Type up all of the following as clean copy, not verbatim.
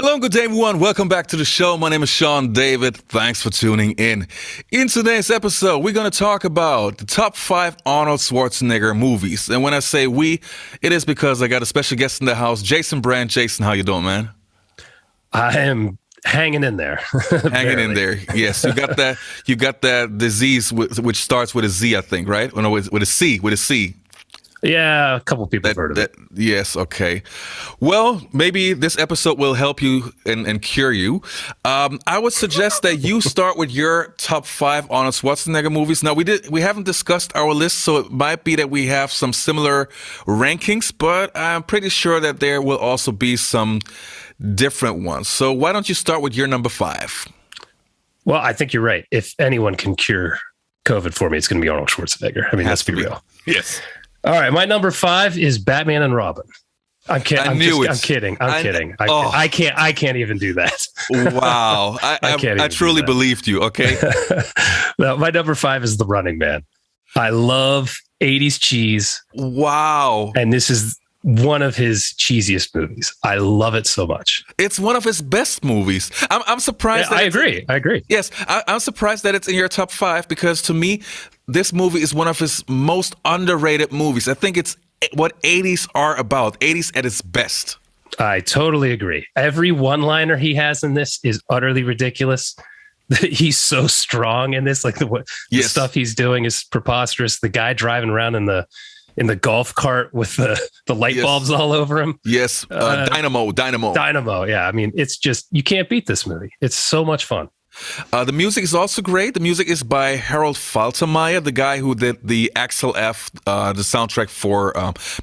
Hello and good day, everyone. Welcome back to the show. My name is Sean David. Thanks for tuning in. In today's episode, we're going to talk about the top 5 Arnold Schwarzenegger movies. And when I say we, it is because I got a special guest in the house, Jason Brant. Jason, how you doing, man? I am hanging in there. Hanging in there. Yes, you got that. You got that disease which starts with a Z, I think, right? Or no, with a C. With a C. Yeah, a couple people have heard of it. Yes, okay. Well, maybe this episode will help you and cure you. I would suggest that you start with your top 5 Arnold Schwarzenegger movies. Now, we haven't discussed our list, so it might be that we have some similar rankings, but I'm pretty sure that there will also be some different ones. So why don't you start with your number 5? Well, I think you're right. If anyone can cure COVID for me, it's going to be Arnold Schwarzenegger. I mean, let's be real. Yes. All right, my number 5 is Batman and Robin. I'm kidding. I'm kidding. I can't even do that. Wow. I truly believed you. Okay. No, my number 5 is The Running Man. I love 80s cheese. Wow. And this is one of his cheesiest movies. I love it so much. It's one of his best movies. I'm surprised. Yeah, I agree. Yes, I'm surprised that it's in your top 5 because to me, this movie is one of his most underrated movies. I think it's what 80s are about. 80s at its best. I totally agree. Every one-liner he has in this is utterly ridiculous. He's so strong in this. Like the stuff he's doing is preposterous. The guy driving around in the golf cart with the light bulbs all over him. Yes, Dynamo. Yeah, I mean, it's just, you can't beat this movie. It's so much fun. The music is also great. The music is by Harold Faltermeyer, the guy who did the Axel F, the soundtrack for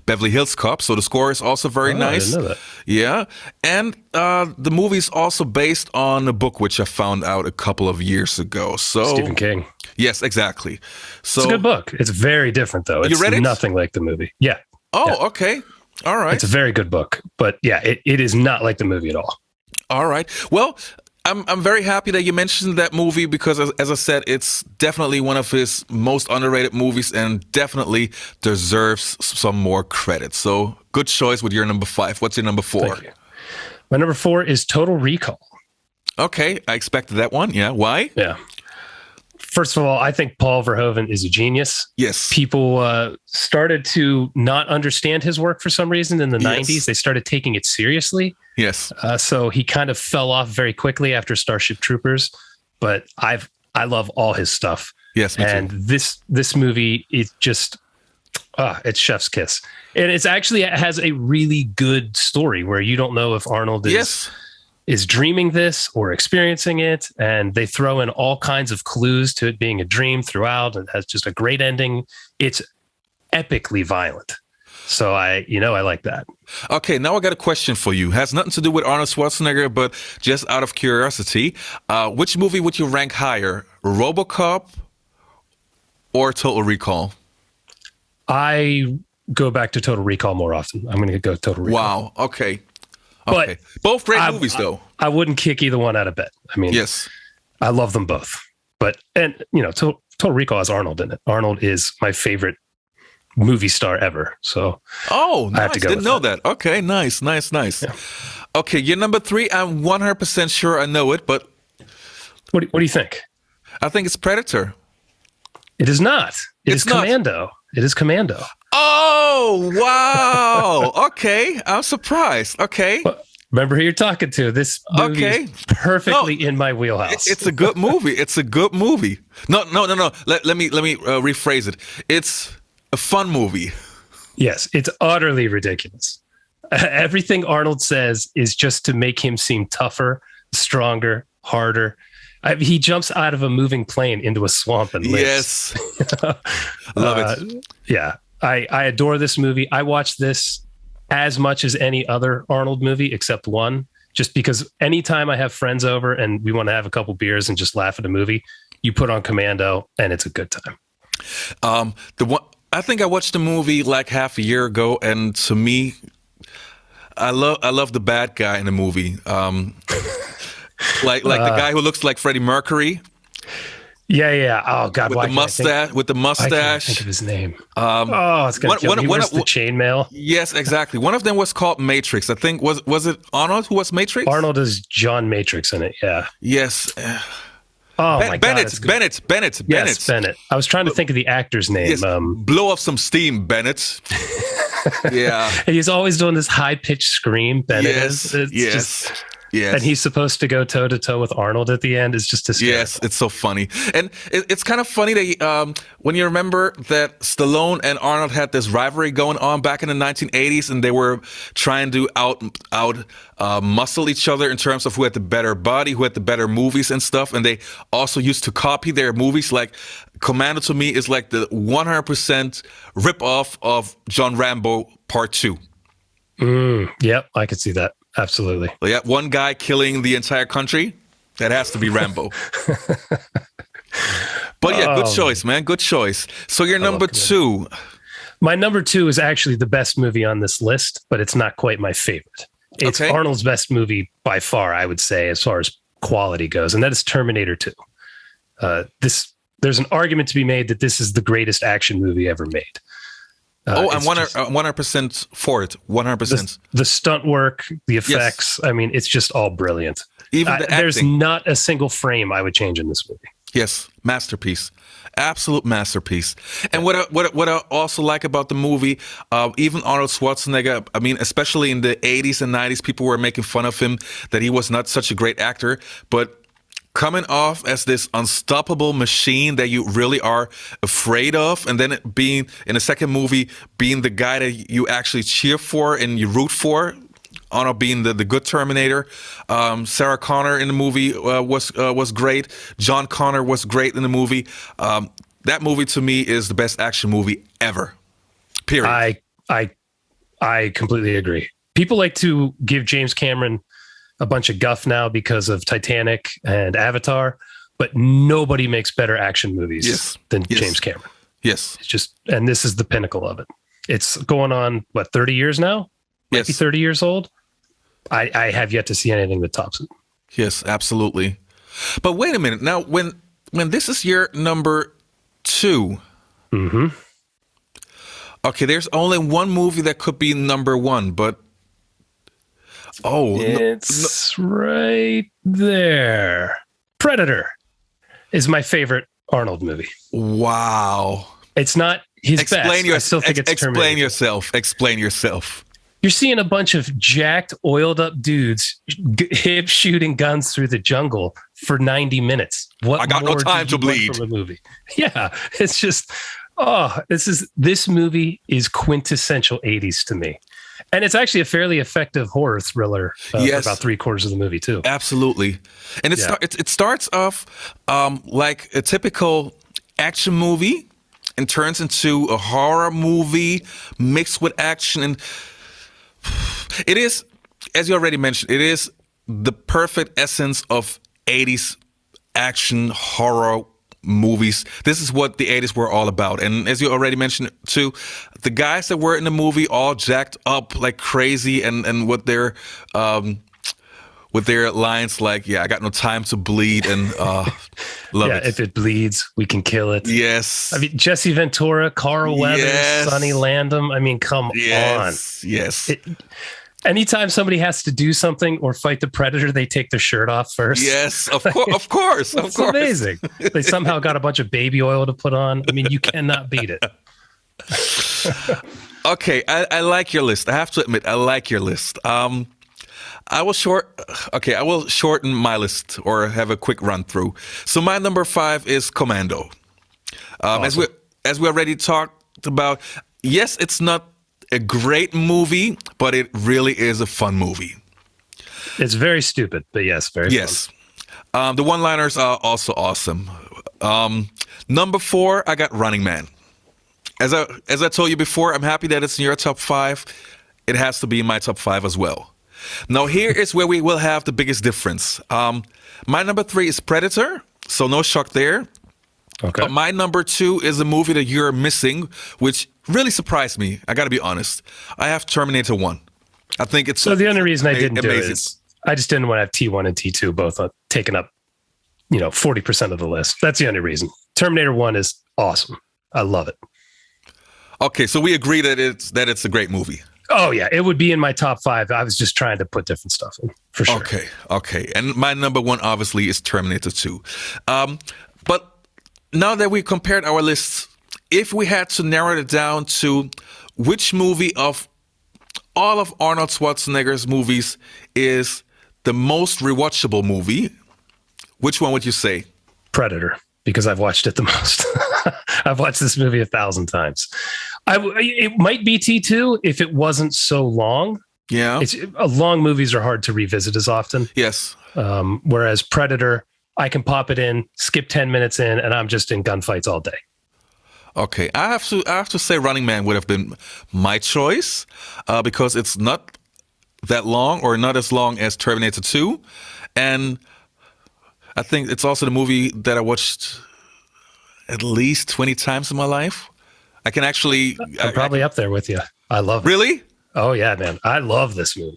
Beverly Hills Cop. So the score is also very nice. I didn't know that. Yeah. And the movie is also based on a book which I found out a couple of years ago. So Stephen King. Yes, exactly. So it's a good book. It's very different, though. You read it? Nothing like the movie. Yeah. Oh, yeah. Okay. All right. It's a very good book. But yeah, it is not like the movie at all. All right. Well, I'm very happy that you mentioned that movie because, as I said, it's definitely one of his most underrated movies and definitely deserves some more credit. So good choice with your number 5. What's your number 4? Thank you. My number 4 is Total Recall. Okay, I expected that one. Yeah, why? Yeah. First of all, I think Paul Verhoeven is a genius. Yes. People started to not understand his work for some reason in the 90s. They started taking it seriously. Yes. So he kind of fell off very quickly after Starship Troopers, but I love all his stuff. Yes, me and too. this movie is just it's chef's kiss. And it has a really good story where you don't know if Arnold is dreaming this or experiencing it, and they throw in all kinds of clues to it being a dream throughout. It has just a great ending. It's epically violent. So I like that. Okay, now I got a question for you. Has nothing to do with Arnold Schwarzenegger, but just out of curiosity, which movie would you rank higher, RoboCop or Total Recall? I go back to Total Recall more often. I'm going to go Total Recall. Wow. Okay. But both great movies, though. I wouldn't kick either one out of bed. I mean, yes, I love them both. But Total Recall has Arnold in it. Arnold is my favorite movie star ever. So nice. I have to go. Didn't know that. Okay, nice. Yeah. Okay, your number 3. I'm 100% sure I know it, but what do you think? I think it's Predator. It is not. It's Commando. It is Commando. Oh, wow. Okay. I'm surprised. Okay. Remember who you're talking to. This movie is perfectly in my wheelhouse. It's a good movie. It's a good movie. No. Let me rephrase it. It's a fun movie. Yes, it's utterly ridiculous. Everything Arnold says is just to make him seem tougher, stronger, harder. He jumps out of a moving plane into a swamp and lives. Yes. Love it. Yeah. I adore this movie. I watch this as much as any other Arnold movie except one, just because anytime I have friends over and we want to have a couple beers and just laugh at a movie, you put on Commando and it's a good time. I think I watched the movie like half a year ago, and to me, I love the bad guy in the movie. Like the guy who looks like Freddie Mercury. Yeah. Oh God, with the mustache. With the I can't mustache. think of his name. It's gonna kill me. He wears the chainmail. Yes, exactly. One of them was called Matrix. I think was it Arnold who was Matrix? Arnold is John Matrix in it. Yeah. Yes. My Bennett, God, Bennett. Yes, Bennett. I was trying to think of the actor's name. Yes. Blow off some steam, Bennett. Yeah. He's always doing this high pitched scream. Bennett is. Yes. And he's supposed to go toe to toe with Arnold at the end. It's just hysterical. Yes, it's so funny. And it's kind of funny that when you remember that Stallone and Arnold had this rivalry going on back in the 1980s, and they were trying to out muscle each other in terms of who had the better body, who had the better movies and stuff. And they also used to copy their movies. Like Commando to me is like the 100% ripoff of John Rambo Part 2. Yep, I could see that. Absolutely. Yeah, one guy killing the entire country. That has to be Rambo. But yeah, good choice, man. Good choice. So your number 2. My number 2 is actually the best movie on this list, but it's not quite my favorite. It's Arnold's best movie by far, I would say, as far as quality goes, and that is Terminator 2. There's an argument to be made that this is the greatest action movie ever made. I'm 100% for it. 100%. The stunt work, the effects. Yes. I mean, it's just all brilliant. Even the there's not a single frame I would change in this movie. Yes, masterpiece, absolute masterpiece. And what I also like about the movie, even Arnold Schwarzenegger. I mean, especially in the 80s and 90s, people were making fun of him that he was not such a great actor, but coming off as this unstoppable machine that you really are afraid of, and then it being in the second movie being the guy that you actually cheer for and you root for. Arnold being the good Terminator. Sarah Connor in the movie was great. John Connor was great in the movie. That movie to me is the best action movie ever. Period. I completely agree. People like to give James Cameron a bunch of guff now because of Titanic and Avatar, but nobody makes better action movies than James Cameron. Yes. It's just, and this is the pinnacle of it. It's going on, 30 years now? Maybe 30 years old? I have yet to see anything that tops it. Yes, absolutely. But wait a minute. Now, when this is your number 2, okay, there's only one movie that could be number 1, but it's right there. Predator is my favorite Arnold movie. Wow. It's not his best. I still think it's Terminator. Explain yourself. You're seeing a bunch of jacked, oiled up dudes hip shooting guns through the jungle for 90 minutes. What I got no time to bleed from a movie. Yeah, it's just this movie is quintessential 80s to me. And it's actually a fairly effective horror thriller for about 3/4 of the movie, too. Absolutely. And it starts off like a typical action movie and turns into a horror movie mixed with action. And it is, as you already mentioned, it is the perfect essence of 80s action horror movies. This is what the 80s were all about. And as you already mentioned too, the guys that were in the movie all jacked up like crazy and with their lines like, I got no time to bleed, and love it. If it bleeds, we can kill it. Yes. I mean, Jesse Ventura, Carl Weathers, Sonny Landham. I mean, come on. Yes. Anytime somebody has to do something or fight the Predator, they take their shirt off first. Yes, of course. It's amazing. They somehow got a bunch of baby oil to put on. I mean, you cannot beat it. Okay, I like your list. I have to admit, I like your list. I will shorten my list or have a quick run through. So my number 5 is Commando. Awesome. As we already talked about, yes, it's not a great movie, but it really is a fun movie. It's very stupid, but very fun. The one-liners are also awesome. Number 4, I got Running Man. As I told you before, I'm happy that it's in your top 5. It has to be in my top 5 as well. Now here is where we will have the biggest difference. My number 3 is Predator, so no shock there. Okay. But my number 2 is a movie that you're missing, which really surprised me. I got to be honest. I have Terminator 1. I think it's so. The only reason I didn't amazing. do it is I just didn't want to have T1 and T2 both taken up 40% of the list. That's the only reason. Terminator 1 is awesome. I love it. Okay, so we agree that it's a great movie. Oh yeah, it would be in my top 5. I was just trying to put different stuff in for sure. Okay. And my number 1 obviously is Terminator 2. But now that we compared our lists, if we had to narrow it down to which movie of all of Arnold Schwarzenegger's movies is the most rewatchable movie, which one would you say? Predator, because I've watched it the most. I've watched this movie 1,000 times. It might be T2 if it wasn't so long. Yeah. Long movies are hard to revisit as often. Yes. Whereas Predator, I can pop it in, skip 10 minutes in, and I'm just in gunfights all day. Okay, I have to say Running Man would have been my choice because it's not that long or not as long as Terminator 2. And I think it's also the movie that I watched at least 20 times in my life. I can actually... I'm probably up there with you. I love it. Really? Oh, yeah, man. I love this movie.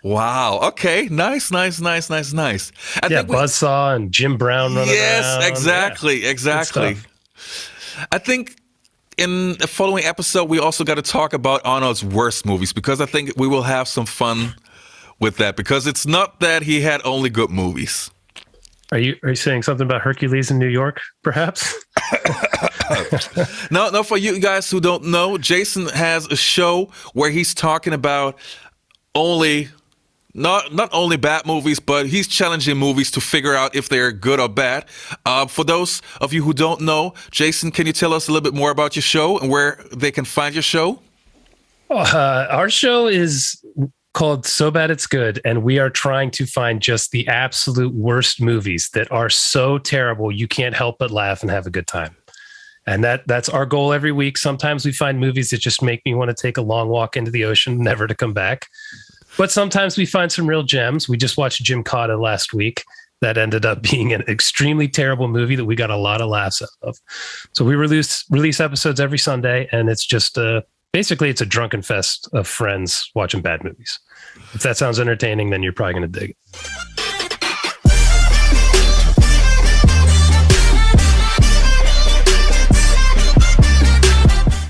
Wow. Okay. Nice. Buzzsaw and Jim Brown running around. Yes, exactly. I think in the following episode, we also got to talk about Arnold's worst movies because I think we will have some fun with that because it's not that he had only good movies. Are you saying something about Hercules in New York, perhaps? No, for you guys who don't know, Jason has a show where he's talking about not only bad movies, but he's challenging movies to figure out if they're good or bad. For those of you who don't know, Jason, can you tell us a little bit more about your show and where they can find your show? Our show is called So Bad It's Good, and we are trying to find just the absolute worst movies that are so terrible you can't help but laugh and have a good time. And that's our goal every week. Sometimes we find movies that just make me want to take a long walk into the ocean, never to come back. But sometimes we find some real gems. We just watched Jim Cotta last week. That ended up being an extremely terrible movie that we got a lot of laughs out of. So we release episodes every Sunday, and it's just basically it's a drunken fest of friends watching bad movies. If that sounds entertaining, then you're probably going to dig it.